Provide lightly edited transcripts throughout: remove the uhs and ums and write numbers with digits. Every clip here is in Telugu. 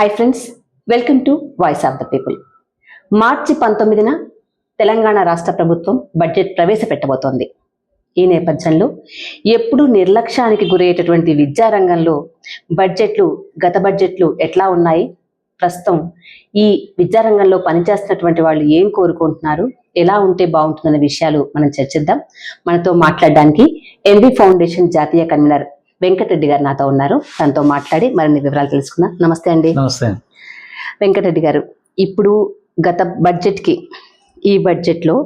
Hi friends, welcome to voice of the people. March 19న తెలంగాణ రాష్ట్ర ప్రభుత్వం బడ్జెట్ ప్రవేశపెట్టబోతోంది. ఈ నేపథ్యంలో ఎప్పుడు నిర్లక్ష్యానికి గురయ్యేటటువంటి విద్యారంగంలో గత బడ్జెట్లు ఎట్లా ఉన్నాయి, ప్రస్తుతం ఈ విద్యారంగంలో పనిచేస్తున్నటువంటి వాళ్ళు ఏం కోరుకుంటున్నారు, ఎలా ఉంటే బాగుంటుందనే విషయాలు మనం చర్చిద్దాం. మనతో మాట్లాడడానికి ఎన్బి ఫౌండేషన్ జాతీయ కన్వీనర్ వెంకటరెడ్డి గారు నాతో ఉన్నారు. తనతో మాట్లాడి మరిన్ని వివరాలు తెలుసుకుందాం. నమస్తే అండి. నమస్తే వెంకటరెడ్డి గారు, ఇప్పుడు గత బడ్జెట్కి ఈ బడ్జెట్లో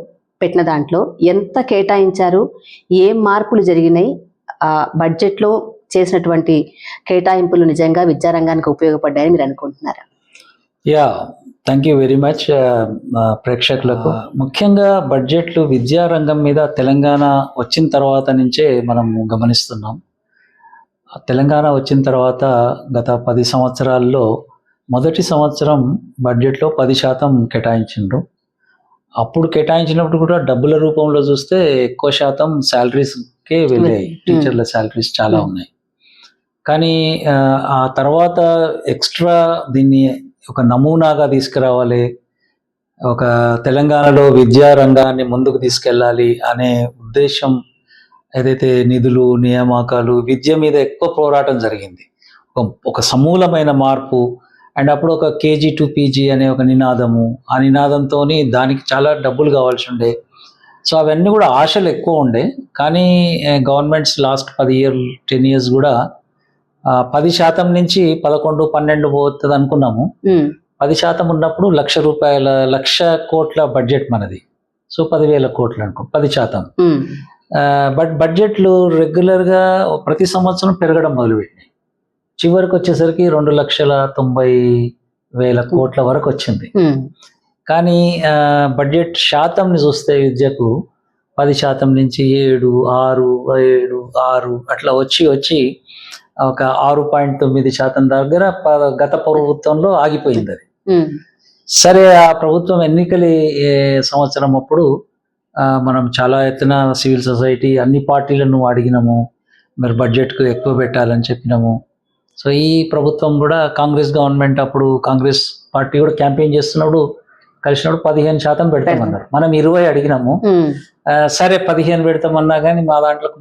పెట్టిన దాంట్లో ఎంత కేటాయించారు, ఏం మార్పులు జరిగినాయి, ఆ బడ్జెట్లో చేసినటువంటి కేటాయింపులు నిజంగా విద్యారంగానికి ఉపయోగపడ్డాయని మీరు అనుకుంటున్నారా? Thank you very much. ప్రేక్షకులకు ముఖ్యంగా బడ్జెట్లు విద్యారంగం మీద తెలంగాణ వచ్చిన తర్వాత నుంచే మనం గమనిస్తున్నాం. తెలంగాణ వచ్చిన తర్వాత గత 10 సంవత్సరాల్లో మొదటి సంవత్సరం బడ్జెట్లో 10% కేటాయించిండ్రు. అప్పుడు కేటాయించినప్పుడు కూడా డబ్బుల రూపంలో చూస్తే ఎక్కువ శాతం శాలరీస్కే వెళ్ళాయి. టీచర్ల శాలరీస్ చాలా ఉన్నాయి. కానీ ఆ తర్వాత ఎక్స్ట్రా దీన్ని ఒక నమూనాగా తీసుకురావాలి, ఒక తెలంగాణలో విద్యా రంగాన్ని ముందుకు తీసుకెళ్ళాలి అనే ఉద్దేశం ఏదైతే నిధులు, నియామకాలు, విద్య మీద ఎక్కువ పోరాటం జరిగింది. ఒక సమూలమైన మార్పు. అండ్ అప్పుడు ఒక కేజీ టు పీజీ అనే ఒక నినాదము, ఆ నినాదంతో దానికి చాలా డబ్బులు కావాల్సి ఉండే. సో అవన్నీ కూడా ఆశలు ఎక్కువ ఉండే. కానీ గవర్నమెంట్స్ లాస్ట్ 10 years కూడా 10% నుంచి 11-12 పోతుంది అనుకున్నాము. 10% ఉన్నప్పుడు ₹1,00,000 కోట్ల బడ్జెట్ మనది. సో 10,000 కోట్లు అనుకో, 10%. బట్ బడ్జెట్లు రెగ్యులర్గా ప్రతి సంవత్సరం పెరగడం మొదలుపెట్టినాయి. చివరికి వచ్చేసరికి 2,90,000 కోట్ల వరకు వచ్చింది. కానీ బడ్జెట్ శాతంని చూస్తే విద్యకు 10% నుంచి 7, 6, 7, 6 అట్లా వచ్చి ఒక 6.9% దగ్గర గత ప్రభుత్వంలో ఆగిపోయింది అది. సరే, ఆ ప్రభుత్వం ఎన్నికల సంవత్సరం అప్పుడు మనం చాలా ఎత్తున సివిల్ సొసైటీ అన్ని పార్టీలను అడిగినాము, మరి బడ్జెట్కు ఎక్కువ పెట్టాలని చెప్పినాము. సో ఈ ప్రభుత్వం కూడా కాంగ్రెస్ గవర్నమెంట్, అప్పుడు కాంగ్రెస్ పార్టీ కూడా క్యాంపెయిన్ చేస్తున్నప్పుడు కలిసినప్పుడు 15% పెడతామన్నారు. మనం 20 అడిగినాము. సరే 15 పెడతామన్నా కానీ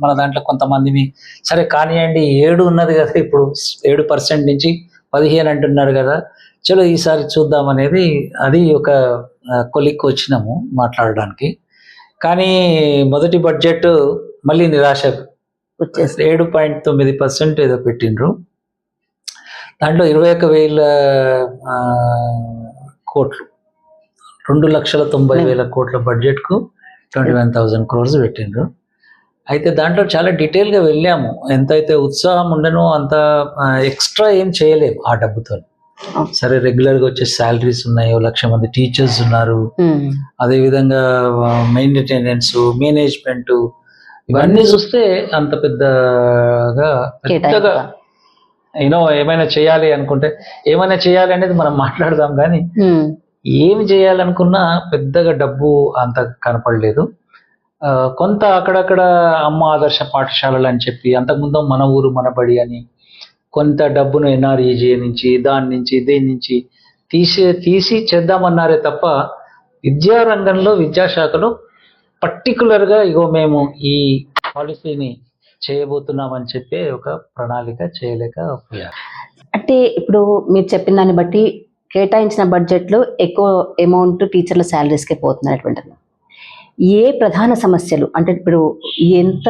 మన దాంట్లో కొంతమంది సరే కానివ్వండి, 7 ఉన్నది కదా, ఇప్పుడు 7% నుంచి 15 అంటున్నారు కదా, చలో ఈసారి చూద్దాం అనేది అది ఒక కొలిక్కి వచ్చినాము మాట్లాడడానికి. కానీ మొదటి బడ్జెట్ మళ్ళీ నిరాశ, 7.9% ఏదో పెట్టిండ్రు. దాంట్లో 21,000 కోట్లు, 2,90,000 కోట్ల బడ్జెట్కు 21,000 crores పెట్టిండ్రు. అయితే దాంట్లో చాలా డీటెయిల్గా వెళ్ళాము. ఎంతైతే ఉత్సాహం ఉండనో అంత ఎక్స్ట్రా ఏం చేయలేము ఆ డబ్బుతో. సరే, రెగ్యులర్గా వచ్చే శాలరీస్ ఉన్నాయి, 1,00,000 మంది టీచర్స్ ఉన్నారు, అదేవిధంగా మెయింటెనెన్స్, మేనేజ్మెంట్, ఇవన్నీ చూస్తే అంత పెద్దగా ఏమైనా చేయాలి అనుకుంటే ఏమైనా చేయాలి అనేది మనం మాట్లాడదాం. కానీ ఏమి చేయాలనుకున్నా పెద్దగా డబ్బు అంత కనపడలేదు. కొంత అక్కడక్కడ అమ్మ ఆదర్శ పాఠశాలలు అని చెప్పి, అంతకుముందు మన ఊరు మన బడి అని కొంత డబ్బును ఎన్ఆర్ఈజీ నుంచి దీని నుంచి తీసి చేద్దామన్నారే తప్ప విద్యారంగంలో, విద్యాశాఖలో పర్టికులర్గా మేము ఈ పాలసీని చేయబోతున్నామని చెప్పే ఒక ప్రణాళిక చేయలేకపోయారు. అంటే ఇప్పుడు మీరు చెప్పిన దాన్ని బట్టి కేటాయించిన బడ్జెట్లో ఎక్కువ అమౌంట్ టీచర్ల శాలరీస్కే పోతున్నటువంటిది. ఏ ప్రధాన సమస్యలు, అంటే ఇప్పుడు ఎంత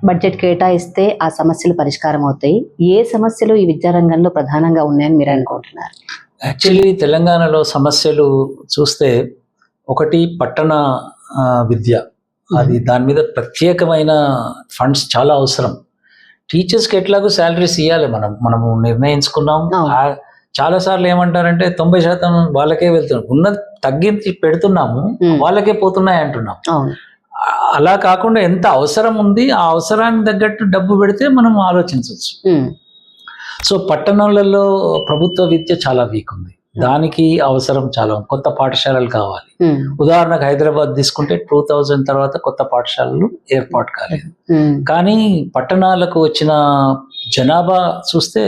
బడ్జెట్ కేటాయిస్తే ఆ సమస్యలు పరిష్కారం అవుతాయి, ఏ సమస్యలు ఈ విద్యారంగంలో ప్రధానంగా ఉన్నాయని మీరు అనుకుంటున్నారు? యాక్చువల్లీ తెలంగాణలో సమస్యలు చూస్తే, ఒకటి పట్టణ విద్య, అది దాని మీద ప్రత్యేకమైన ఫండ్స్ చాలా అవసరం. టీచర్స్కి ఎట్లాగో శాలరీస్ ఇవ్వాలి, మనము నిర్ణయించుకున్నాం. చాలాసార్లు ఏమంటారంటే 90% వాళ్ళకే వెళ్తున్నాం, ఉన్నది తగ్గించి పెడుతున్నాము, వాళ్ళకే పోతున్నాయి అంటున్నాం. అలా కాకుండా ఎంత అవసరం ఉంది, ఆ అవసరానికి తగ్గట్టు డబ్బు పెడితే మనం ఆలోచించవచ్చు. సో పట్టణాలలో ప్రభుత్వ విద్య చాలా వీక్ ఉంది, దానికి అవసరం చాలా ఉంది. కొత్త పాఠశాలలు కావాలి. ఉదాహరణకు హైదరాబాద్ తీసుకుంటే 2000 తర్వాత కొత్త పాఠశాలలు ఏర్పాటు కాలేదు. కానీ పట్టణాలకు వచ్చిన జనాభా చూస్తే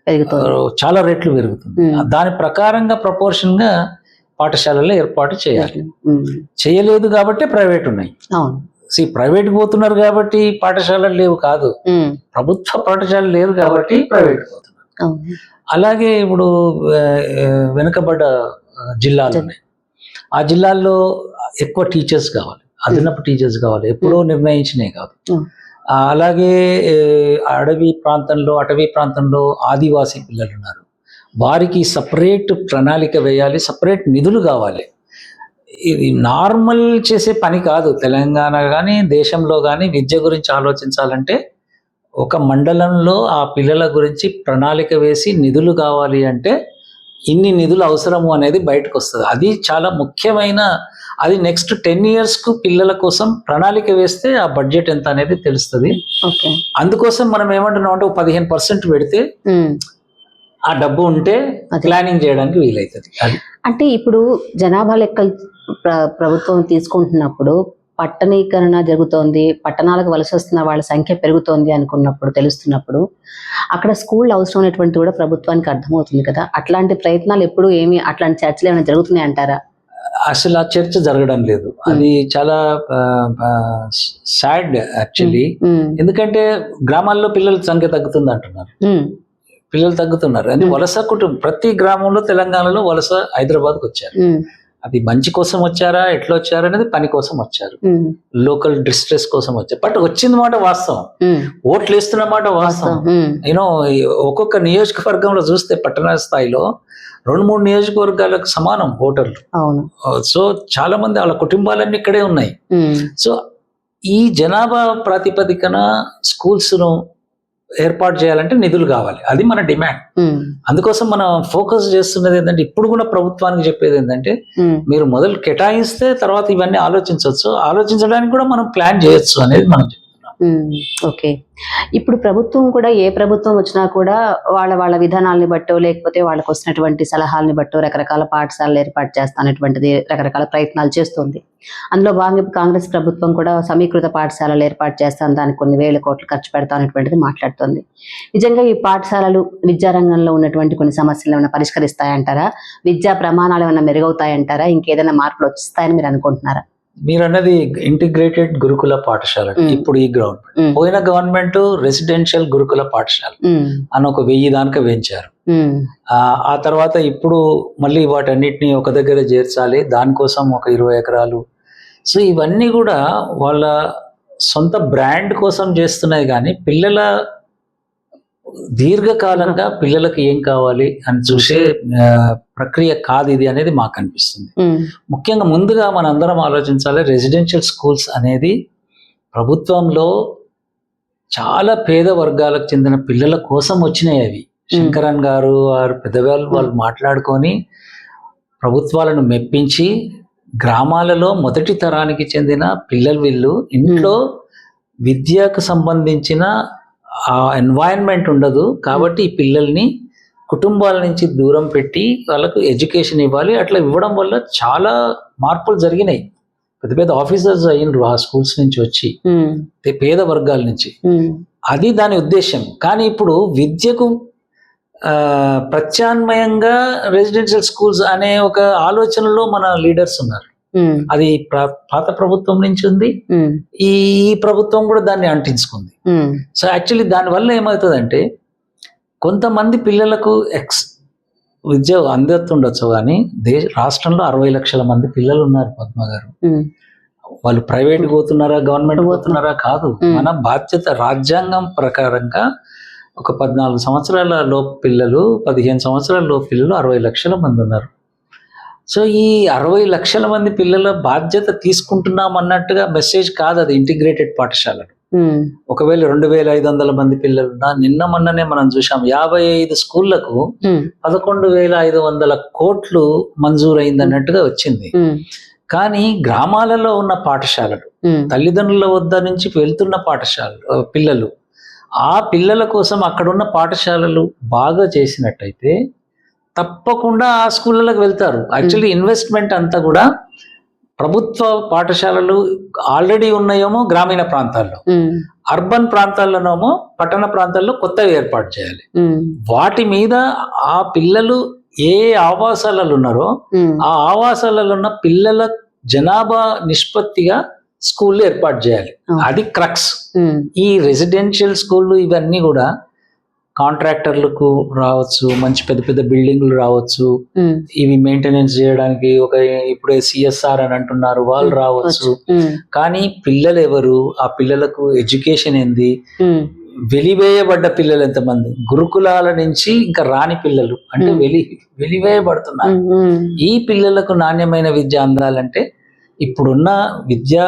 పెరుగుతుంది. చాలా రెట్లు పెరుగుతుంది. దాని ప్రకారంగా ప్రపోర్షన్ గా పాఠశాలల్లో ఏర్పాటు చేయాలి. చేయలేదు కాబట్టి ప్రైవేట్ ఉన్నాయి. అవును. ప్రైవేట్ పోతున్నారు కాబట్టి పాఠశాలలు లేవు కాదు, ప్రభుత్వ పాఠశాలలు లేవు కాబట్టి ప్రైవేట్ పోతున్నారు. అవును. అలాగే ఇప్పుడు వెనుకబడ్డ జిల్లాలు ఉన్నాయి. ఆ జిల్లాల్లో ఎక్కువ టీచర్స్ కావాలి, అదనపు టీచర్స్ కావాలి, ఎప్పుడో నిర్ణయించినవి కాదు. అలాగే అటవీ ప్రాంతంలో ఆదివాసీ పిల్లలు ఉన్నారు, వారికి సపరేట్ ప్రణాళిక వేయాలి, సపరేట్ నిధులు కావాలి. ఇది నార్మల్ చేసే పని కాదు. తెలంగాణ కానీ దేశంలో కానీ విద్య గురించి ఆలోచించాలంటే ఒక మండలంలో ఆ పిల్లల గురించి ప్రణాళిక వేసి నిధులు కావాలి అంటే ఇన్ని నిధులు అవసరము అనేది బయటకు వస్తుంది. అది చాలా ముఖ్యమైన, అది నెక్స్ట్ 10 years కు పిల్లల కోసం ప్రణాళిక వేస్తే ఆ బడ్జెట్ ఎంత అనేది తెలుస్తుంది. అందుకోసం మనం ఏమంటున్నాం అంటే 15% పెడితే ఆ డబ్బు ఉంటే ప్లానింగ్ చేయడానికి వీలవుతుంది. అది అంటే ఇప్పుడు జనాభా లెక్కలు ప్రభుత్వం తీసుకుంటున్నప్పుడు పట్టణీకరణ జరుగుతోంది, పట్టణాలకు వలస వస్తున్న వాళ్ళ సంఖ్య పెరుగుతోంది అనుకున్నప్పుడు, తెలుస్తున్నప్పుడు అక్కడ స్కూల్ అవసరం అనేటువంటి కూడా ప్రభుత్వానికి అర్థమవుతుంది కదా. అట్లాంటి ప్రయత్నాలు ఎప్పుడు అట్లాంటి చర్చలు ఏమైనా జరుగుతున్నాయి అంటారా? అసలు ఆ చర్చ జరగడం లేదు. అది చాలా సాడ్ యాక్చువల్లీ. ఎందుకంటే గ్రామాల్లో పిల్లల సంఖ్య తగ్గుతుంది అంటున్నారు, పిల్లలు తగ్గుతున్నారు. అంటే వలస కుటుంబం ప్రతి గ్రామంలో తెలంగాణలో వలస హైదరాబాద్కి వచ్చారు. అది మంచి కోసం వచ్చారా, ఎట్లా వచ్చారు అనేది పని కోసం వచ్చారు, లోకల్ డిస్ట్రెస్ కోసం వచ్చారు. బట్ వచ్చింది మాట వాస్తవం, ఓట్లు వేస్తున్న మాట వాస్తవం. యూనో ఒక్కొక్క నియోజకవర్గంలో చూస్తే పట్టణ స్థాయిలో 2-3 నియోజకవర్గాలకు సమానం ఓటర్లు. సో చాలా మంది వాళ్ళ కుటుంబాలన్నీ ఇక్కడే ఉన్నాయి. సో ఈ జనాభా ప్రాతిపదికన స్కూల్స్ ను ఏర్పాటు చేయాలంటే నిధులు కావాలి, అది మన డిమాండ్. అందుకోసం మనం ఫోకస్ చేస్తున్నది ఏంటంటే, ఇప్పుడు కూడా ప్రభుత్వానికి చెప్పేది ఏంటంటే, మీరు మొదలు కేటాయిస్తే తర్వాత ఇవన్నీ ఆలోచించడానికి కూడా మనం ప్లాన్ చేయొచ్చు అనేది మనం చెప్తున్నాం. ఓకే. ఇప్పుడు ప్రభుత్వం కూడా, ఏ ప్రభుత్వం వచ్చినా కూడా వాళ్ళ విధానాలని బట్టో లేకపోతే వాళ్ళకు వస్తున్నటువంటి సలహాలని బట్టో రకరకాల పాఠశాలలు ఏర్పాటు చేస్తానటువంటిది రకరకాల ప్రయత్నాలు చేస్తుంది. అందులో భాగంగా కాంగ్రెస్ ప్రభుత్వం కూడా సమీకృత పాఠశాలలు ఏర్పాటు చేస్తాను, దానికి కొన్ని వేల కోట్లు ఖర్చు పెడతా అనేటువంటిది మాట్లాడుతుంది. నిజంగా ఈ పాఠశాలలు విద్యారంగంలో ఉన్నటువంటి కొన్ని సమస్యలు ఏమైనా పరిష్కరిస్తాయంటారా? విద్యా ప్రమాణాలు ఏమైనా మెరుగవుతాయంటారా? ఇంకేదైనా మార్పులు వస్తాయని మీరు అనుకుంటున్నారా? మీరు అన్నది ఇంటిగ్రేటెడ్ గురుకుల పాఠశాల. ఇప్పుడు ఈ గవర్నమెంట్, పోయిన గవర్నమెంట్ రెసిడెన్షియల్ గురుకుల పాఠశాల అని ఒక 1000 దాకా పెంచారు. ఆ తర్వాత ఇప్పుడు మళ్ళీ వాటన్నిటిని ఒక దగ్గర చేర్చాలి, దానికోసం ఒక 20 ఎకరాలు. సో ఇవన్నీ కూడా వాళ్ళ సొంత బ్రాండ్ కోసం చేస్తున్నాయి, కానీ పిల్లల దీర్ఘకాలంగా పిల్లలకు ఏం కావాలి అని చూసే ప్రక్రియ కాదు ఇది అనేది మాకు అనిపిస్తుంది. ముఖ్యంగా ముందుగా మన అందరం ఆలోచించాలి, రెసిడెన్షియల్ స్కూల్స్ అనేది ప్రభుత్వంలో చాలా పేద వర్గాలకు చెందిన పిల్లల కోసం వచ్చినాయి. అవి శంకరన్ గారు వారు వాళ్ళు మాట్లాడుకొని ప్రభుత్వాలను మెప్పించి గ్రామాలలో మొదటి తరానికి చెందిన పిల్లలు వీళ్ళు ఇంట్లో విద్యకు సంబంధించిన ఆ ఎన్వైరన్మెంట్ ఉండదు కాబట్టి ఈ పిల్లల్ని కుటుంబాల నుంచి దూరం పెట్టి వాళ్ళకు ఎడ్యుకేషన్ ఇవ్వాలి. అట్లా ఇవ్వడం వల్ల చాలా మార్పులు జరిగినాయి. పెద్ద పెద్ద ఆఫీసర్స్ అయినరు ఆ స్కూల్స్ నుంచి వచ్చి, పేద వర్గాల నుంచి. అది దాని ఉద్దేశం. కానీ ఇప్పుడు విద్యకు ప్రత్యామ్నాయంగా రెసిడెన్షియల్ స్కూల్స్ అనే ఒక ఆలోచనలో మన లీడర్స్ ఉన్నారు. అది పాత ప్రభుత్వం నుంచి ఉంది, ఈ ప్రభుత్వం కూడా దాన్ని అంటించుకుంది. సో యాక్చువల్లీ దానివల్ల ఏమవుతుందంటే, కొంతమంది పిల్లలకు విద్య అందతుండొచ్చు, కానీ రాష్ట్రంలో 60 లక్షల మంది పిల్లలు ఉన్నారు. పద్మ గారు, వాళ్ళు ప్రైవేట్ పోతున్నారా గవర్నమెంట్ పోతున్నారా కాదు, మన బాధ్యత రాజ్యాంగం ప్రకారంగా ఒక 14 సంవత్సరాల లోపు పిల్లలు, 15 సంవత్సరాల లోపు పిల్లలు 60 లక్షల మంది ఉన్నారు. సో ఈ 60 లక్షల మంది పిల్లల బాధ్యత తీసుకుంటున్నాం అన్నట్టుగా మెసేజ్ కాదు అది ఇంటిగ్రేటెడ్ పాఠశాలలు. ఒకవేళ 2500 మంది పిల్లలున్నా, నిన్న మొన్ననే మనం చూసాం 55 స్కూళ్లకు 11,500 కోట్లు మంజూరైంది అన్నట్టుగా వచ్చింది. కానీ గ్రామాలలో ఉన్న పాఠశాలలు, తల్లిదండ్రుల వద్ద నుంచి వెళ్తున్న పాఠశాలలు పిల్లలు, ఆ పిల్లల కోసం అక్కడున్న పాఠశాలలు బాగా చేసినట్టయితే తప్పకుండా ఆ స్కూళ్ళకి వెళ్తారు. యాక్చువల్లీ ఇన్వెస్ట్మెంట్ అంతా కూడా ప్రభుత్వ పాఠశాలలు ఆల్రెడీ ఉన్నాయేమో గ్రామీణ ప్రాంతాల్లో, అర్బన్ ప్రాంతాల్లోనేమో పట్టణ ప్రాంతాల్లో కొత్తగా ఏర్పాటు చేయాలి. వాటి మీద ఆ పిల్లలు ఏ ఆవాసాలలో ఉన్నారో ఆ ఆవాసాలలో ఉన్న పిల్లల జనాభా నిష్పత్తిగా స్కూళ్ళు ఏర్పాటు చేయాలి. అది క్రక్స్. ఈ రెసిడెన్షియల్ స్కూళ్ళు ఇవన్నీ కూడా కాంట్రాక్టర్లకు రావచ్చు, మంచి పెద్ద పెద్ద బిల్డింగ్లు రావచ్చు, ఇవి మెయింటెనెన్స్ చేయడానికి ఒక ఇప్పుడే సిఎస్ఆర్ అని అంటున్నారు, వాళ్ళు రావచ్చు. కానీ పిల్లలు ఎవరు, ఆ పిల్లలకు ఎడ్యుకేషన్ ఏంది, వెలివేయబడ్డ పిల్లలు ఎంతమంది, గురుకులాల నుంచి ఇంకా రాని పిల్లలు అంటే వెలివేయబడుతున్నారు. ఈ పిల్లలకు నాణ్యమైన విద్య అందాలంటే ఇప్పుడున్న విద్యా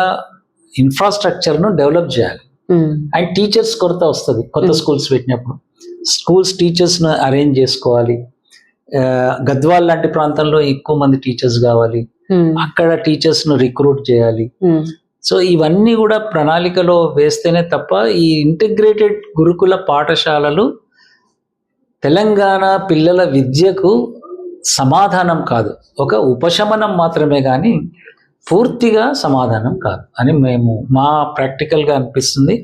ఇన్ఫ్రాస్ట్రక్చర్ ను డెవలప్ చేయాలి. అండ్ టీచర్స్ కొరత వస్తుంది కొత్త స్కూల్స్ పెట్టినప్పుడు. స్కూల్స్ టీచర్స్ ను అరేంజ్ చేసుకోవాలి. గద్వాల్ లాంటి ప్రాంతంలో ఎక్కువ మంది టీచర్స్ కావాలి, అక్కడ టీచర్స్ ను రిక్రూట్ చేయాలి. సో ఇవన్నీ కూడా ప్రణాళికలో వేస్తేనే తప్ప ఈ ఇంటిగ్రేటెడ్ గురుకుల పాఠశాలలు తెలంగాణ పిల్లల విద్యకు సమాధానం కాదు, ఒక ఉపశమనం మాత్రమే కానీ పూర్తిగా సమాధానం కాదు అని మేము మా ప్రాక్టికల్ గా అనిపిస్తుంది.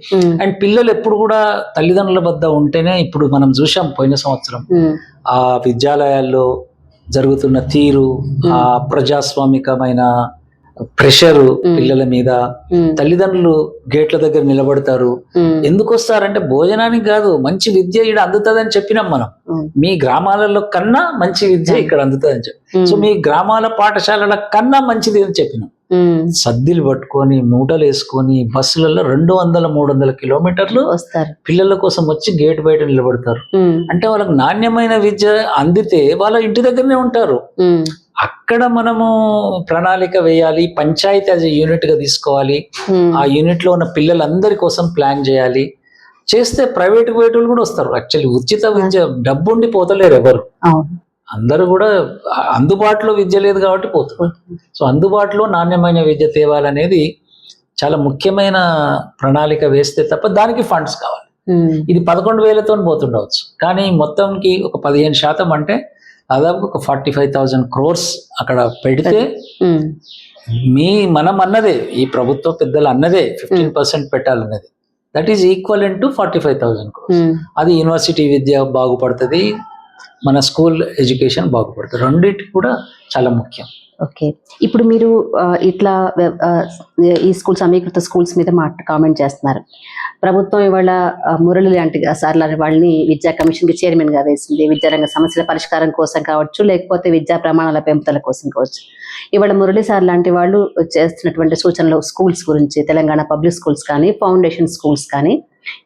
అండ్ పిల్లలు ఎప్పుడు కూడా తల్లిదండ్రుల వద్ద ఉంటేనే, ఇప్పుడు మనం చూసాం పోయిన సంవత్సరం ఆ విద్యాలయాల్లో జరుగుతున్న తీరు, ఆ ప్రజాస్వామికమైన ప్రెషరు పిల్లల మీద, తల్లిదండ్రులు గేట్ల దగ్గర నిలబడతారు. ఎందుకు వస్తారంటే భోజనానికి కాదు, మంచి విద్య ఇక్కడ అందుతుందని చెప్పినాం మనం. మీ గ్రామాలలో కన్నా మంచి విద్య ఇక్కడ అందుతుందని చెప్పి, సో మీ గ్రామాల పాఠశాలల కన్నా మంచిది అని చెప్పినాం. సద్దిలు పట్టుకొని మూటలు వేసుకొని బస్సులలో 200-300 కిలోమీటర్లు వస్తారు, పిల్లల కోసం వచ్చి గేట్ బయట నిలబడతారు. అంటే వాళ్ళకి నాణ్యమైన విద్య అందితే వాళ్ళ ఇంటి దగ్గరనే ఉంటారు. అక్కడ మనము ప్రణాళిక వేయాలి, పంచాయతీ యాజ్ యూనిట్ గా తీసుకోవాలి, ఆ యూనిట్ లో ఉన్న పిల్లలందరి కోసం ప్లాన్ చేయాలి. చేస్తే ప్రైవేట్ వేటులు కూడా వస్తారు. యాక్చువల్లీ ఉచిత విద్య డబ్బు ఉండి పోతలేరు ఎవరు, అందరూ కూడా అందుబాటులో విద్య లేదు కాబట్టి పోతున్నారు. సో అందుబాటులో నాణ్యమైన విద్య తేవాలనేది చాలా ముఖ్యమైన ప్రణాళిక వేస్తే తప్ప దానికి ఫండ్స్ కావాలి. ఇది 11,000తో పోతుండవచ్చు, కానీ మొత్తంకి ఒక 15% అంటే దాదాపు ఒక 45,000 crores అక్కడ పెడితే మనం అన్నదే, ఈ ప్రభుత్వ పెద్దలు అన్నదే 15% పెట్టాలన్నది. That is equivalent to 45,000 crores. అది యూనివర్సిటీ విద్య బాగుపడుతుంది, మన స్కూల్ ఎడ్యుకేషన్ బాగుపడుతుంది. రెండింటి కూడా చాలా ముఖ్యం. ఓకే, ఇప్పుడు మీరు ఇట్లా ఈ సమీకృత స్కూల్స్ మీద కామెంట్ చేస్తున్నారు. ప్రభుత్వం ఇవాళ మురళి లాంటి సార్ లాంటి వాళ్ళని విద్యా కమిషన్కి చైర్మన్ గా వేసింది, విద్యారంగ సమస్యల పరిష్కారం కోసం కావచ్చు, లేకపోతే విద్యా ప్రమాణాల పెంపుదల కోసం కావచ్చు. ఇవాళ మురళి సార్ లాంటి వాళ్ళు చేస్తున్నటువంటి సూచనలు స్కూల్స్ గురించి, తెలంగాణ పబ్లిక్ స్కూల్స్ కానీ ఫౌండేషన్ స్కూల్స్ కానీ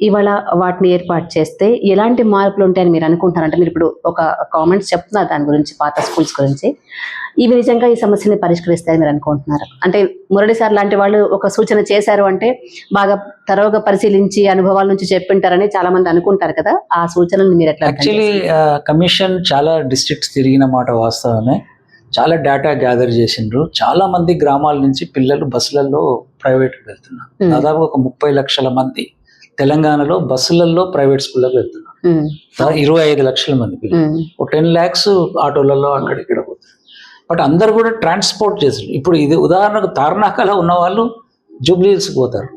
ఇవాళ వాటిని ఏర్పాటు చేస్తే ఎలాంటి మార్పులు ఉంటాయని మీరు అనుకుంటారంటే, మీరు ఇప్పుడు ఒక కామెంట్స్ చెప్తున్నారు దాని గురించి, పాత స్కూల్స్ గురించి, ఇవి నిజంగా ఈ సమస్యని పరిష్కరిస్తాయని మీరు అనుకుంటున్నారు? అంటే మురళి సార్ లాంటి వాళ్ళు ఒక సూచన చేశారు అంటే బాగా తరోగా పరిశీలించి అనుభవాల నుంచి చెప్పింటారని చాలా మంది అనుకుంటారు కదా, ఆ సూచనలు మీరు ఎట్లా? యాక్చువల్లీ కమిషన్ చాలా డిస్ట్రిక్ట్స్ తిరిగిన మాట వాస్తవమే, చాలా డేటా గ్యాదర్ చేసిండ్రు. చాలా మంది గ్రామాల నుంచి పిల్లలు బస్సులలో ప్రైవేట్ వెళ్తున్నారు. దాదాపు ఒక 30 లక్షల మంది తెలంగాణలో బస్సులలో ప్రైవేట్ స్కూళ్ళకి వెళ్తున్నారు. 25 లక్షల మంది పిల్లలు, 10 lakhs ఆటోలలో అక్కడ ఇక్కడ పోతారు. బట్ అందరు కూడా ట్రాన్స్పోర్ట్ చేస్తారు. ఇప్పుడు ఇది ఉదాహరణకు తార్నాకలో ఉన్న వాళ్ళు జూబ్లీహిల్స్కి పోతారు,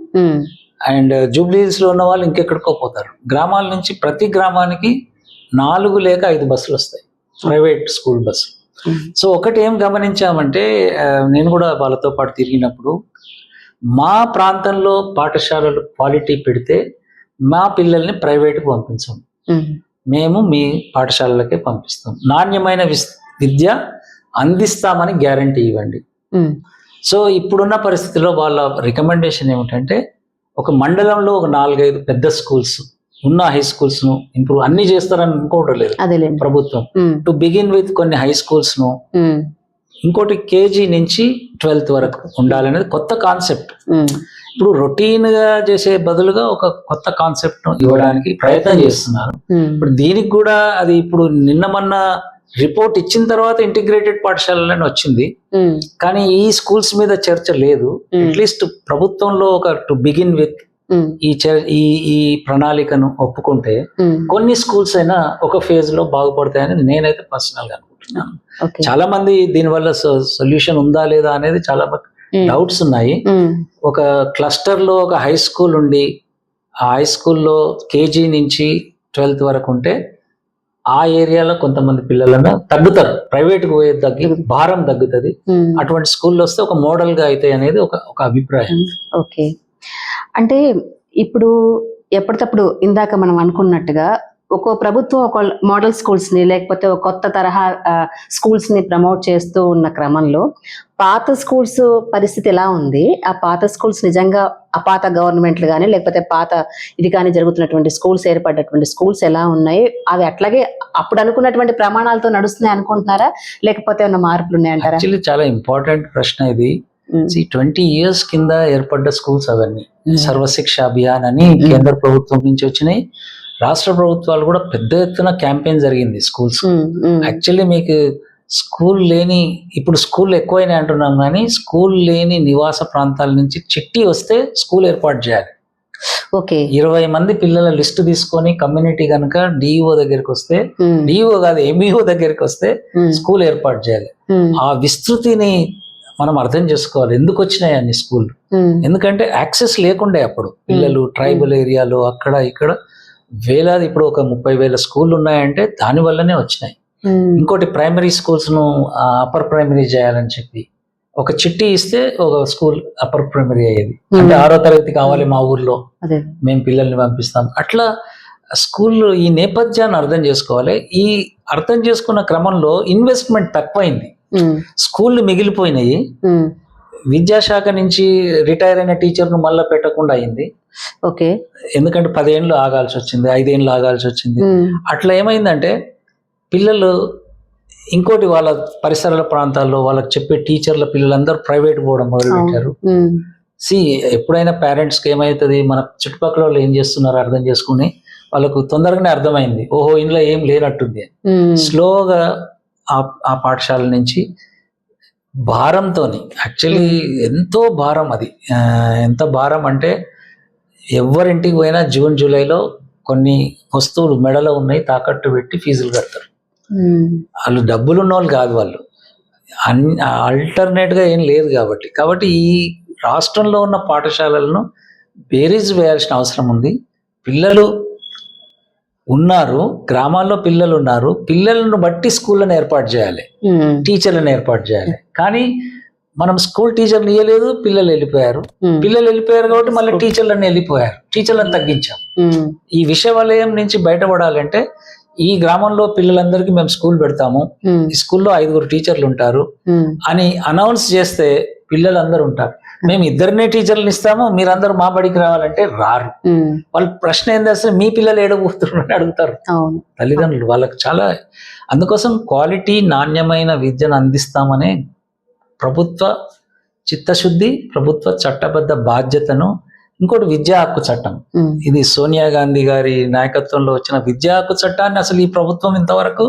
అండ్ జూబ్లీహిల్స్ లో ఉన్న వాళ్ళు ఇంకెక్కడికో పోతారు. గ్రామాల నుంచి ప్రతి గ్రామానికి 4 లేక 5 బస్సులు వస్తాయి, ప్రైవేట్ స్కూల్ బస్సు. సో ఒకటి ఏం గమనించామంటే, నేను కూడా వాళ్ళతో పాటు తిరిగినప్పుడు, మా ప్రాంతంలో పాఠశాలలు క్వాలిటీ పెడితే మా పిల్లల్ని ప్రైవేట్కి పంపించాం, మేము మీ పాఠశాలలకే పంపిస్తాం, నాణ్యమైన విద్య అందిస్తామని గ్యారంటీ ఇవ్వండి. సో ఇప్పుడున్న పరిస్థితిలో వాళ్ళ రికమెండేషన్ ఏమిటంటే, ఒక మండలంలో ఒక 4-5 పెద్ద స్కూల్స్ ఉన్న హై స్కూల్స్ ను ఇంప్రూవ్ అన్ని చేస్తారని అనుకోవడం లేదు ప్రభుత్వం. టు బిగిన్ విత్ కొన్ని హై స్కూల్స్ ను, ఇంకోటి కేజీ నుంచి 12th వరకు ఉండాలనేది కొత్త కాన్సెప్ట్. ఇప్పుడు రొటీన్ గా చేసే బదులుగా ఒక కొత్త కాన్సెప్ట్ ను ఇవ్వడానికి ప్రయత్నం చేస్తున్నారు. ఇప్పుడు దీనికి కూడా అది ఇప్పుడు మొన్న రిపోర్ట్ ఇచ్చిన తర్వాత ఇంటిగ్రేటెడ్ పాఠశాలని వచ్చింది, కానీ ఈ స్కూల్స్ మీద చర్చ లేదు. అట్లీస్ట్ ప్రభుత్వంలో ఒక టు బిగిన్ విత్ ఈ ప్రణాళికను ఒప్పుకుంటే కొన్ని స్కూల్స్ అయినా ఒక ఫేజ్ లో బాగుపడతాయని నేనైతే పర్సనల్ గా అనుకుంటున్నాను. చాలా మంది దీనివల్ల సొల్యూషన్ ఉందా లేదా అనేది చాలా డౌట్స్ ఉన్నాయి. ఒక క్లస్టర్ లో ఒక హై స్కూల్ ఉండి ఆ హై స్కూల్లో కేజీ నుంచి 12th వరకు ఉంటే ఆ ఏరియాలో కొంతమంది పిల్లలను తగ్గుతారు, ప్రైవేట్కి పోయే భారం తగ్గుతుంది. అటువంటి స్కూల్లో వస్తే ఒక మోడల్ గా అవుతాయి అనేది ఒక అభిప్రాయం. ఓకే, అంటే ఇప్పుడు ఎప్పటికప్పుడు ఇందాక మనం అనుకున్నట్టుగా ఒక్కో ప్రభుత్వం ఒక మోడల్ స్కూల్స్ ని లేకపోతే ఒక కొత్త తరహా స్కూల్స్ ని ప్రమోట్ చేస్తూ ఉన్న క్రమంలో పాత స్కూల్స్ పరిస్థితి ఎలా ఉంది? ఆ పాత స్కూల్స్ నిజంగా ఆ పాత గవర్నమెంట్లు కానీ లేకపోతే పాత ఇది కానీ జరుగుతున్నటువంటి స్కూల్స్ ఏర్పడినటువంటి స్కూల్స్ ఎలా ఉన్నాయి? అవి అట్లాగే అప్పుడు అనుకున్నటువంటి ప్రమాణాలతో నడుస్తున్నాయి అనుకుంటున్నారా, లేకపోతే ఏమైనా మార్పులు ఉన్నాయంటారా? యాక్చువల్లీ చాలా ఇంపార్టెంట్ ప్రశ్న ఇది. 20 years కింద ఏర్పడ్డ స్కూల్స్ అవన్నీ. సర్వశిక్ష అభియాన్ అని కేంద్ర ప్రభుత్వం నుంచి వచ్చినాయి. రాష్ట్ర ప్రభుత్వాలు కూడా పెద్ద ఎత్తున క్యాంపెయిన్ జరిగింది స్కూల్స్. యాక్చువల్లీ మీకు స్కూల్ లేని, ఇప్పుడు స్కూల్ ఎక్కువైనాయి అంటున్నాం కానీ స్కూల్ లేని నివాస ప్రాంతాల నుంచి చిట్టి వస్తే స్కూల్ ఏర్పాటు చేయాలి. ఓకే, 20 మంది పిల్లల లిస్టు తీసుకొని కమ్యూనిటీ కనుక డిఈఓ దగ్గరికి వస్తే, డిఈఓ కాదు ఎంఈఓ దగ్గరికి వస్తే స్కూల్ ఏర్పాటు చేయాలి. ఆ విస్తృతిని మనం అర్థం చేసుకోవాలి. ఎందుకు వచ్చినాయి అన్ని స్కూల్? ఎందుకంటే యాక్సెస్ లేకుండే అప్పుడు పిల్లలు ట్రైబల్ ఏరియాలో అక్కడ ఇక్కడ వేలాది, ఇప్పుడు ఒక 30,000 స్కూళ్ళు ఉన్నాయంటే దాని వల్లనే వచ్చినాయి. ఇంకోటి ప్రైమరీ స్కూల్స్ ను అప్పర్ ప్రైమరీ చేయాలని చెప్పి ఒక చిట్టి ఇస్తే ఒక స్కూల్ అప్పర్ ప్రైమరీ అయ్యేది. అంటే 6వ తరగతి కావాలి మా ఊర్లో, మేము పిల్లల్ని పంపిస్తాం. అట్లా స్కూల్ ఈ నేపథ్యాన్ని అర్థం చేసుకోవాలి. ఈ అర్థం చేసుకున్న క్రమంలో ఇన్వెస్ట్మెంట్ తక్కువైంది, స్కూళ్ళు మిగిలిపోయినాయి. విద్యాశాఖ నుంచి రిటైర్ అయిన టీచర్ను మళ్ళీ పెట్టకుండా అయింది. ఓకే, ఎందుకంటే 10 ఏళ్ళు ఆగాల్సి వచ్చింది, 5 ఏళ్ళు ఆగాల్సి వచ్చింది. అట్లా ఏమైందంటే పిల్లలు ఇంకోటి వాళ్ళ పరిసరాల ప్రాంతాల్లో వాళ్ళకి చెప్పే టీచర్ల పిల్లలందరూ ప్రైవేట్ పోవడం మొదలు పెట్టారు. ఎప్పుడైనా పేరెంట్స్కి ఏమవుతుంది, మన చుట్టుపక్కల వాళ్ళు ఏం చేస్తున్నారో అర్థం చేసుకుని వాళ్ళకు తొందరగానే అర్థమైంది, ఓహో ఇంట్లో ఏం లేనట్టుంది. స్లోగా ఆ పాఠశాల నుంచి భారంతో, యాక్చువల్లీ ఎంతో భారం, అది ఎంత భారం అంటే ఎవరింటికి పోయినా జూన్ జూలైలో కొన్ని వస్తువులు మెడలో ఉన్నాయి తాకట్టు పెట్టి ఫీజులు కడతారు. వాళ్ళు డబ్బులు ఉన్న వాళ్ళు కాదు, వాళ్ళు ఆల్టర్నేట్గా ఏం లేదు కాబట్టి ఈ రాష్ట్రంలో ఉన్న పాఠశాలలను బేరీజ్ వేయాల్సిన అవసరం ఉంది. పిల్లలు ఉన్నారు, గ్రామాల్లో పిల్లలు ఉన్నారు, పిల్లలను బట్టి స్కూళ్ళను ఏర్పాటు చేయాలి, టీచర్లను ఏర్పాటు చేయాలి. కానీ మనం స్కూల్ టీచర్లు ఇవ్వలేదు, పిల్లలు వెళ్ళిపోయారు కాబట్టి మళ్ళీ టీచర్లను వెళ్ళిపోయారు, టీచర్లను తగ్గించాం. ఈ విషయ వలయం నుంచి బయటపడాలంటే ఈ గ్రామంలో పిల్లలందరికీ మేము స్కూల్ పెడతాము, ఈ స్కూల్లో 5 టీచర్లు ఉంటారు అని అనౌన్స్ చేస్తే పిల్లలందరూ ఉంటారు. మేము 2 టీచర్లు ఇస్తాము, మీరందరూ మా బడికి రావాలంటే రారు. వాళ్ళు ప్రశ్న ఏంది, అసలు మీ పిల్లలు ఏడబోతున్నారని అడుగుతారు తల్లిదండ్రులు. వాళ్ళకి చాలా, అందుకోసం క్వాలిటీ నాణ్యమైన విద్యను అందిస్తామనే ప్రభుత్వ చిత్తశుద్ధి, ప్రభుత్వ చట్టబద్ధ బాధ్యతను. ఇంకోటి విద్యా హక్కు చట్టం, ఇది సోనియా గాంధీ గారి నాయకత్వంలో వచ్చిన విద్యా హక్కు చట్టాన్ని అసలు ఈ ప్రభుత్వం ఇంతవరకు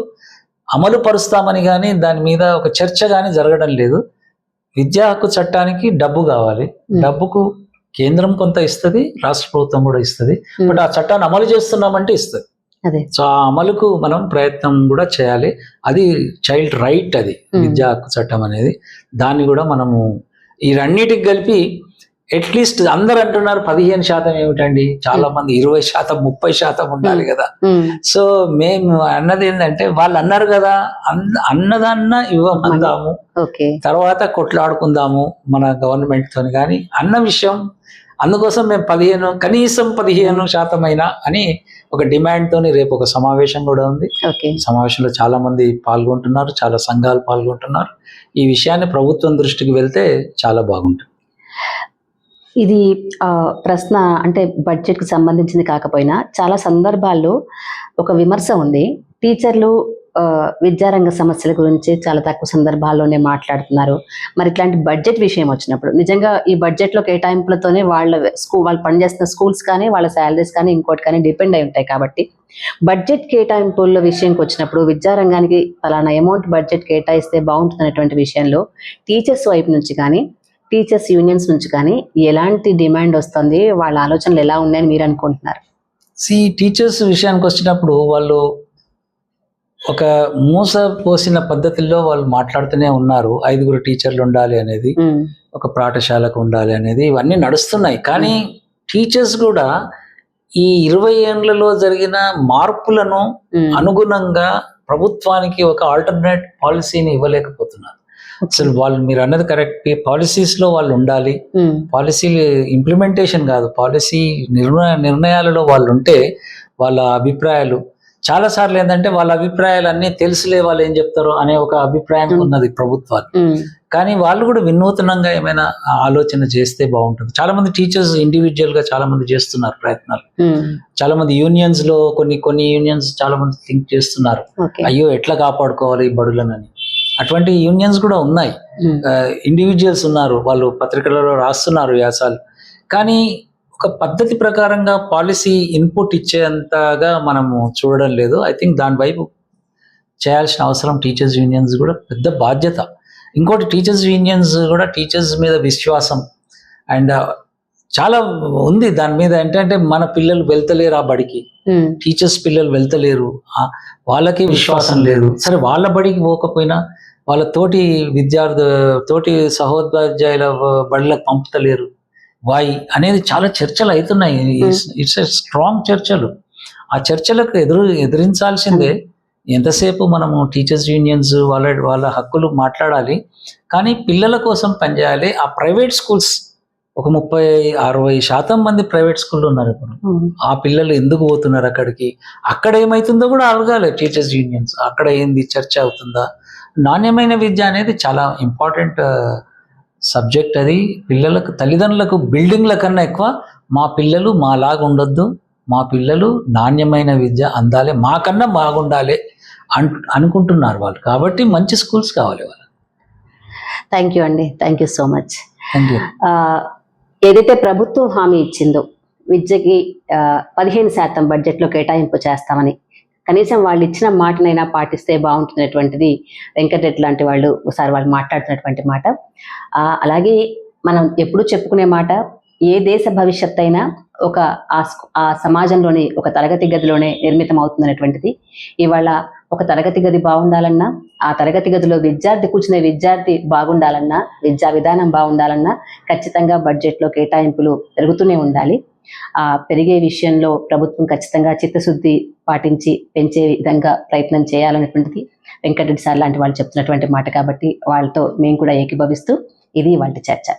అమలు పరుస్తామని కానీ దాని మీద ఒక చర్చ కానీ జరగడం లేదు. విద్యా హక్కు చట్టానికి డబ్బు కావాలి, డబ్బుకు కేంద్రం కొంత ఇస్తుంది, రాష్ట్ర ప్రభుత్వం కూడా ఇస్తుంది. బట్ ఆ చట్టాన్ని అమలు చేస్తున్నామంటే ఇస్తుంది. సో ఆ అమలుకు మనం ప్రయత్నం కూడా చేయాలి. అది చైల్డ్ రైట్, అది విద్యా హక్కు చట్టం అనేది. దాన్ని కూడా మనము ఈ రెండింటికి కలిపి అట్లీస్ట్ అందరు అంటున్నారు 15% ఏమిటండి, చాలా మంది 20%, 30% ఉండాలి కదా. సో మేము అన్నది ఏంటంటే, వాళ్ళు అన్నారు కదా, అన్నదన్న ఇవ్వమందాము, తర్వాత కొట్లాడుకుందాము మన గవర్నమెంట్ తోని, కానీ అన్న విషయం. అందుకోసం మేము కనీసం 15% అయినా అని ఒక డిమాండ్ తోని రేపు ఒక సమావేశం కూడా ఉంది. సమావేశంలో చాలా మంది పాల్గొంటున్నారు, చాలా సంఘాలు పాల్గొంటున్నారు. ఈ విషయాన్ని ప్రభుత్వం దృష్టికి వెళ్తే చాలా బాగుంటుంది. ఇది ప్రశ్న అంటే బడ్జెట్కి సంబంధించింది కాకపోయినా చాలా సందర్భాల్లో ఒక విమర్శ ఉంది, టీచర్లు విద్యారంగ సమస్యల గురించి చాలా తక్కువ సందర్భాల్లోనే మాట్లాడుతున్నారు. మరి ఇట్లాంటి బడ్జెట్ విషయం వచ్చినప్పుడు నిజంగా ఈ బడ్జెట్లో కేటాయింపులతోనే వాళ్ళు పనిచేస్తున్న స్కూల్స్ కానీ వాళ్ళ శాలరీస్ కానీ ఇంకోటి కానీ డిపెండ్ అయి ఉంటాయి. కాబట్టి బడ్జెట్ కేటాయింపుల విషయంకి వచ్చినప్పుడు విద్యారంగానికి ఫలానా అమౌంట్ బడ్జెట్ కేటాయిస్తే బాగుంటుంది అనేటువంటి విషయంలో టీచర్స్ వైపు నుంచి కానీ టీచర్స్ యూనియన్స్ నుంచి కానీ ఎలాంటి డిమాండ్ వస్తుంది, వాళ్ళ ఆలోచనలు ఎలా ఉన్నాయని మీరు అనుకుంటున్నారు? టీచర్స్ విషయానికి వచ్చినప్పుడు వాళ్ళు ఒక మూస పోసిన పద్ధతిలో వాళ్ళు మాట్లాడుతూనే ఉన్నారు. 5 టీచర్లు ఉండాలి అనేది, ఒక పాఠశాలకు ఉండాలి అనేది, ఇవన్నీ నడుస్తున్నాయి. కానీ టీచర్స్ కూడా ఈ 20 ఏళ్లలో జరిగిన మార్పులను అనుగుణంగా ప్రభుత్వానికి ఒక ఆల్టర్నేట్ పాలసీని ఇవ్వలేకపోతున్నారు. అసలు వాళ్ళు, మీరు అన్నది కరెక్ట్, పాలసీస్ లో వాళ్ళు ఉండాలి. పాలసీ ఇంప్లిమెంటేషన్ కాదు, పాలసీ నిర్ణయాలలో వాళ్ళు ఉంటే వాళ్ళ అభిప్రాయాలు చాలా సార్లు ఏంటంటే వాళ్ళ అభిప్రాయాలు అన్నీ తెలుసులే, వాళ్ళు ఏం చెప్తారో అనే ఒక అభిప్రాయం ఉన్నది ప్రభుత్వాలు. కానీ వాళ్ళు కూడా వినూతనంగా ఏమైనా ఆలోచన చేస్తే బాగుంటుంది. చాలా మంది టీచర్స్ ఇండివిజువల్ గా చాలా మంది చేస్తున్నారు ప్రయత్నాలు. చాలా మంది యూనియన్స్ లో కొన్ని యూనియన్స్ చాలా మంది థింక్ చేస్తున్నారు, అయ్యో ఎట్లా కాపాడుకోవాలి ఈ బడులనని. అటువంటి యూనియన్స్ కూడా ఉన్నాయి, ఇండివిజువల్స్ ఉన్నారు, వాళ్ళు పత్రికలలో రాస్తున్నారు వ్యాసాలు. కానీ ఒక పద్ధతి ప్రకారంగా పాలసీ ఇన్పుట్ ఇచ్చేంతగా మనము చూడడం లేదు. ఐ థింక్ దాని వైపు చేయాల్సిన అవసరం టీచర్స్ యూనియన్స్ కూడా పెద్ద బాధ్యత. ఇంకోటి, టీచర్స్ యూనియన్స్ కూడా టీచర్స్ మీద విశ్వాసం అండ్ చాలా ఉంది దాని మీద. ఏంటంటే మన పిల్లలు వెళ్తలేరు ఆ బడికి, టీచర్స్ పిల్లలు వెళ్తలేరు, వాళ్ళకి విశ్వాసం లేదు. సరే, వాళ్ళ బడికి పోకపోయినా వాళ్ళ తోటి సహోపాధ్యాయుల బడిలకు పంపుతలేరు, వై అనేది చాలా చర్చలు అవుతున్నాయి. ఇట్స్ ఎ స్ట్రాంగ్ చర్చలు. ఆ చర్చలకు ఎదిరించాల్సిందే. ఎంతసేపు మనము టీచర్స్ యూనియన్స్ వాళ్ళ హక్కులు మాట్లాడాలి, కానీ పిల్లల కోసం పనిచేయాలి. ఆ ప్రైవేట్ స్కూల్స్ ఒక 30-60% మంది ప్రైవేట్ స్కూల్లో ఉన్నారు ఇప్పుడు. ఆ పిల్లలు ఎందుకు పోతున్నారు అక్కడికి, అక్కడ ఏమవుతుందో కూడా అడగాలి టీచర్స్ యూనియన్స్. అక్కడ ఏంది చర్చ అవుతుందా? నాణ్యమైన విద్య అనేది చాలా ఇంపార్టెంట్ సబ్జెక్ట్. అది పిల్లలకు, తల్లిదండ్రులకు బిల్డింగ్ల కన్నా ఎక్కువ మా పిల్లలు మాలాగా ఉండొద్దు, మా పిల్లలు నాణ్యమైన విద్య అందాలి, మాకన్నా బాగుండాలి అనుకుంటున్నారు వాళ్ళు. కాబట్టి మంచి స్కూల్స్ కావాలి వాళ్ళు. థ్యాంక్ యూ అండి, thank you so much. Thank you. ఏదైతే ప్రభుత్వం హామీ ఇచ్చిందో విద్యకి 15% బడ్జెట్లో కేటాయింపు చేస్తామని, కనీసం వాళ్ళు ఇచ్చిన మాటనైనా పాటిస్తే బాగుంటున్నటువంటిది వెంకటరెడ్డి లాంటి వాళ్ళు ఒకసారి వాళ్ళు మాట్లాడుతున్నటువంటి మాట. అలాగే మనం ఎప్పుడు చెప్పుకునే మాట, ఏ దేశ భవిష్యత్ అయినా ఆ సమాజంలోని ఒక తరగతి గదిలోనే నిర్మితం అవుతుందనేటువంటిది. ఇవాళ ఒక తరగతి గది బాగుండాలన్నా, ఆ తరగతి గదిలో కూర్చునే విద్యార్థి బాగుండాలన్నా, విద్యా విధానం బాగుండాలన్నా ఖచ్చితంగా బడ్జెట్లో కేటాయింపులు పెరుగుతూనే ఉండాలి. పెరిగే విషయంలో ప్రభుత్వం ఖచ్చితంగా చిత్తశుద్ధి పాటించి పెంచే విధంగా ప్రయత్నం చేయాలనేటువంటిది వెంకటరెడ్డి సార్ లాంటి వాళ్ళు చెప్తున్నటువంటి మాట. కాబట్టి వాళ్ళతో మేము కూడా ఏకీభవిస్తూ ఇది వాళ్ళ చర్చ.